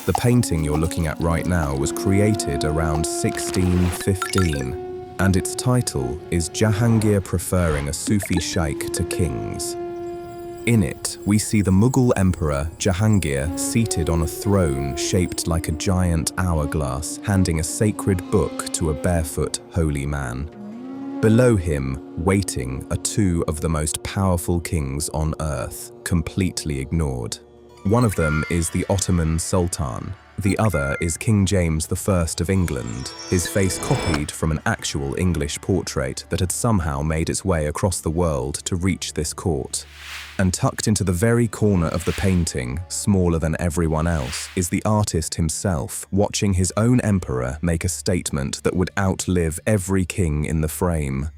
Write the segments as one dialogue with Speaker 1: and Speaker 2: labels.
Speaker 1: The painting you're looking at right now was created around 1615, and its title is Jahangir Preferring a Sufi Sheikh to Kings. In it, we see the Mughal Emperor Jahangir seated on a throne shaped like a giant hourglass, handing a sacred book to a barefoot holy man. Below him, waiting, are two of the most powerful kings on earth, completely ignored. One of them is the Ottoman Sultan. The other is King James I of England, his face copied from an actual English portrait that had somehow made its way across the world to reach this court. And tucked into the very corner of the painting, smaller than everyone else, is the artist himself, watching his own emperor make a statement that would outlive every king in the frame.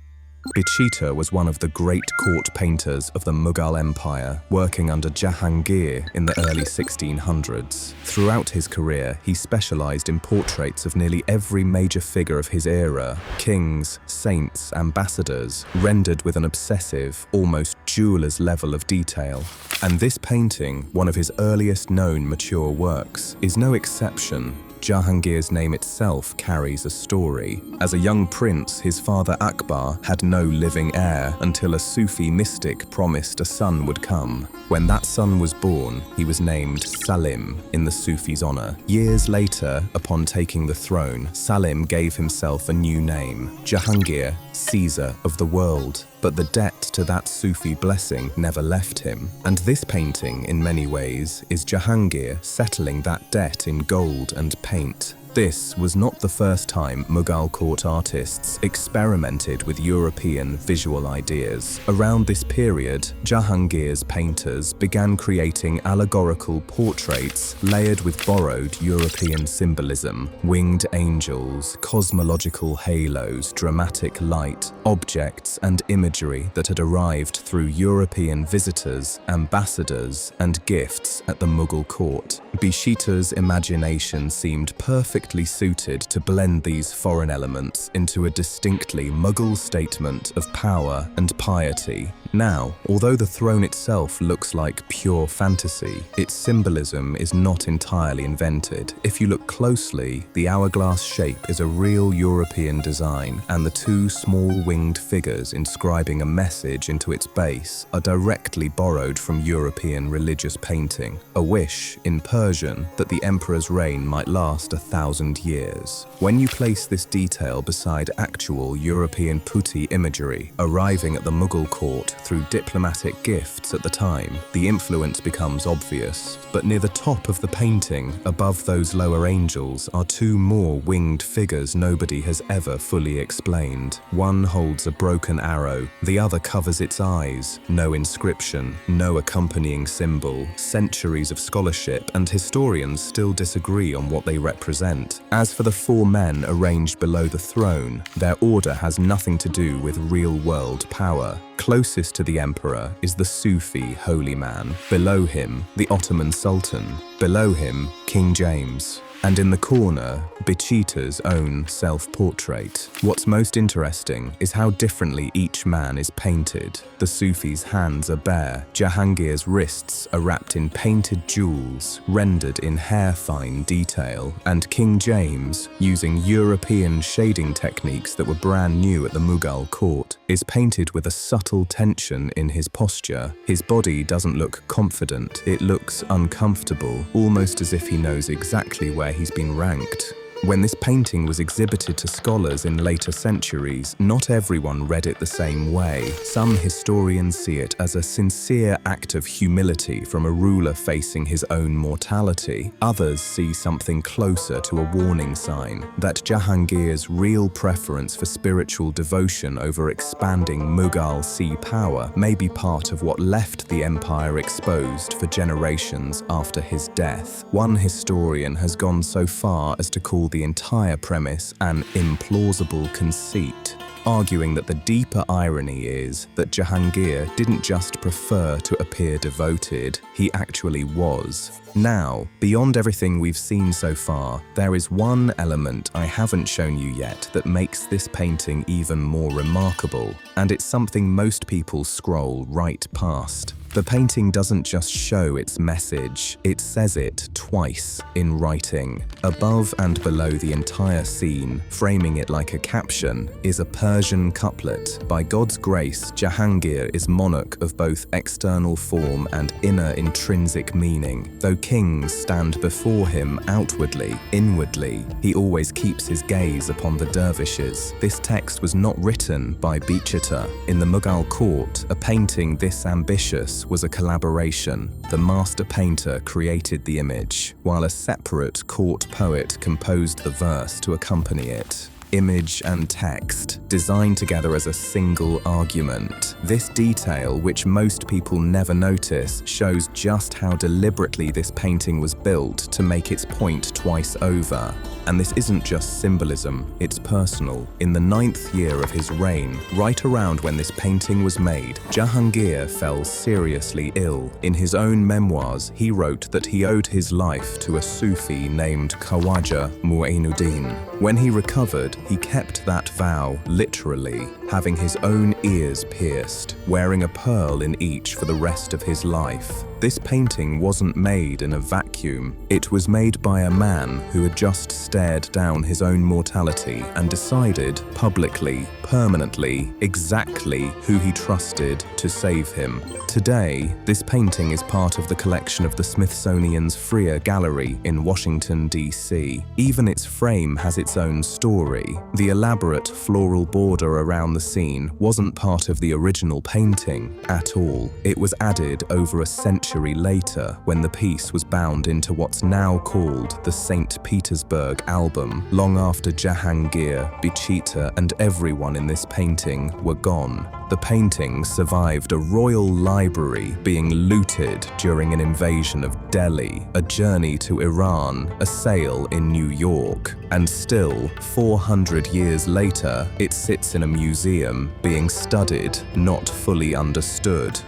Speaker 1: Bichita was one of the great court painters of the Mughal Empire, working under Jahangir in the early 1600s. Throughout his career, he specialized in portraits of nearly every major figure of his era, kings, saints, ambassadors, rendered with an obsessive, almost jeweler's level of detail. And this painting, one of his earliest known mature works, is no exception. Jahangir's name itself carries a story. As a young prince, his father Akbar had no living heir until a Sufi mystic promised a son would come. When that son was born, he was named Salim in the Sufi's honor. Years later, upon taking the throne, Salim gave himself a new name, Jahangir, Caesar of the world. But the debt to that Sufi blessing never left him. And this painting, in many ways, is Jahangir settling that debt in gold and paint. This was not the first time Mughal court artists experimented with European visual ideas. Around this period, Jahangir's painters began creating allegorical portraits layered with borrowed European symbolism, winged angels, cosmological halos, dramatic light, objects and imagery that had arrived through European visitors, ambassadors, and gifts at the Mughal court. Bichita's imagination seemed perfectly suited to blend these foreign elements into a distinctly Mughal statement of power and piety. Now, although the throne itself looks like pure fantasy, its symbolism is not entirely invented. If you look closely, the hourglass shape is a real European design, and the two small winged figures inscribing a message into its base are directly borrowed from European religious painting, a wish, in Persian, that the emperor's reign might last 1,000 years. When you place this detail beside actual European putti imagery arriving at the Mughal court through diplomatic gifts at the time, the influence becomes obvious. But near the top of the painting, above those lower angels, are two more winged figures nobody has ever fully explained. One holds a broken arrow, the other covers its eyes. No inscription, no accompanying symbol. Centuries of scholarship and historians still disagree on what they represent. As for the four men arranged below the throne, their order has nothing to do with real-world power. Closest to the emperor is the Sufi holy man. Below him, the Ottoman Sultan. Below him, King James. And in the corner, Bichita's own self-portrait. What's most interesting is how differently each man is painted. The Sufi's hands are bare, Jahangir's wrists are wrapped in painted jewels, rendered in hair-fine detail, and King James, using European shading techniques that were brand new at the Mughal court, is painted with a subtle tension in his posture. His body doesn't look confident, it looks uncomfortable, almost as if he knows exactly where he's been ranked. When this painting was exhibited to scholars in later centuries, not everyone read it the same way. Some historians see it as a sincere act of humility from a ruler facing his own mortality. Others see something closer to a warning sign that Jahangir's real preference for spiritual devotion over expanding Mughal sea power may be part of what left the empire exposed for generations after his death. One historian has gone so far as to call the entire premise an implausible conceit. arguing that the deeper irony is that Jahangir didn't just prefer to appear devoted, he actually was. Now, beyond everything we've seen so far, there is one element I haven't shown you yet that makes this painting even more remarkable, and it's something most people scroll right past. The painting doesn't just show its message, it says it twice in writing. Above and below the entire scene, framing it like a caption, is a Persian couplet. By God's grace, Jahangir is monarch of both external form and inner intrinsic meaning. Though kings stand before him outwardly, inwardly, he always keeps his gaze upon the dervishes. This text was not written by Bichita. In the Mughal court, a painting this ambitious was a collaboration. The master painter created the image, while a separate court poet composed the verse to accompany it. Image and text, designed together as a single argument. This detail, which most people never notice, shows just how deliberately this painting was built to make its point twice over. And this isn't just symbolism, it's personal. In the 9th year of his reign, right around when this painting was made, Jahangir fell seriously ill. In his own memoirs, he wrote that he owed his life to a Sufi named Khawaja Mu'inuddin. When he recovered, he kept that vow literally, having his own ears pierced, wearing a pearl in each for the rest of his life. This painting wasn't made in a vacuum. It was made by a man who had just stared down his own mortality and decided publicly, permanently, exactly who he trusted to save him. Today, this painting is part of the collection of the Smithsonian's Freer Gallery in Washington, D.C. Even its frame has its own story. The elaborate floral border around the scene wasn't part of the original painting at all. It was added over a century later when the piece was bound into what's now called the St. Petersburg album, long after Jahangir, Bichita, and everyone in this painting were gone. The painting survived a royal library being looted during an invasion of Delhi, a journey to Iran, a sale in New York, and still, 400 years later, it sits in a museum being studied, not fully understood.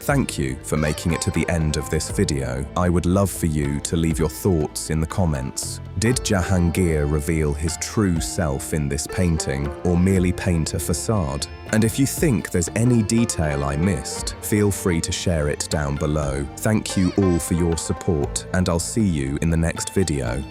Speaker 1: Thank you for making it to the end of this video. I would love for you to leave your thoughts in the comments. Did Jahangir reveal his true self in this painting, or merely paint a facade? And if you think there's any detail I missed, feel free to share it down below. Thank you all for your support, and I'll see you in the next video.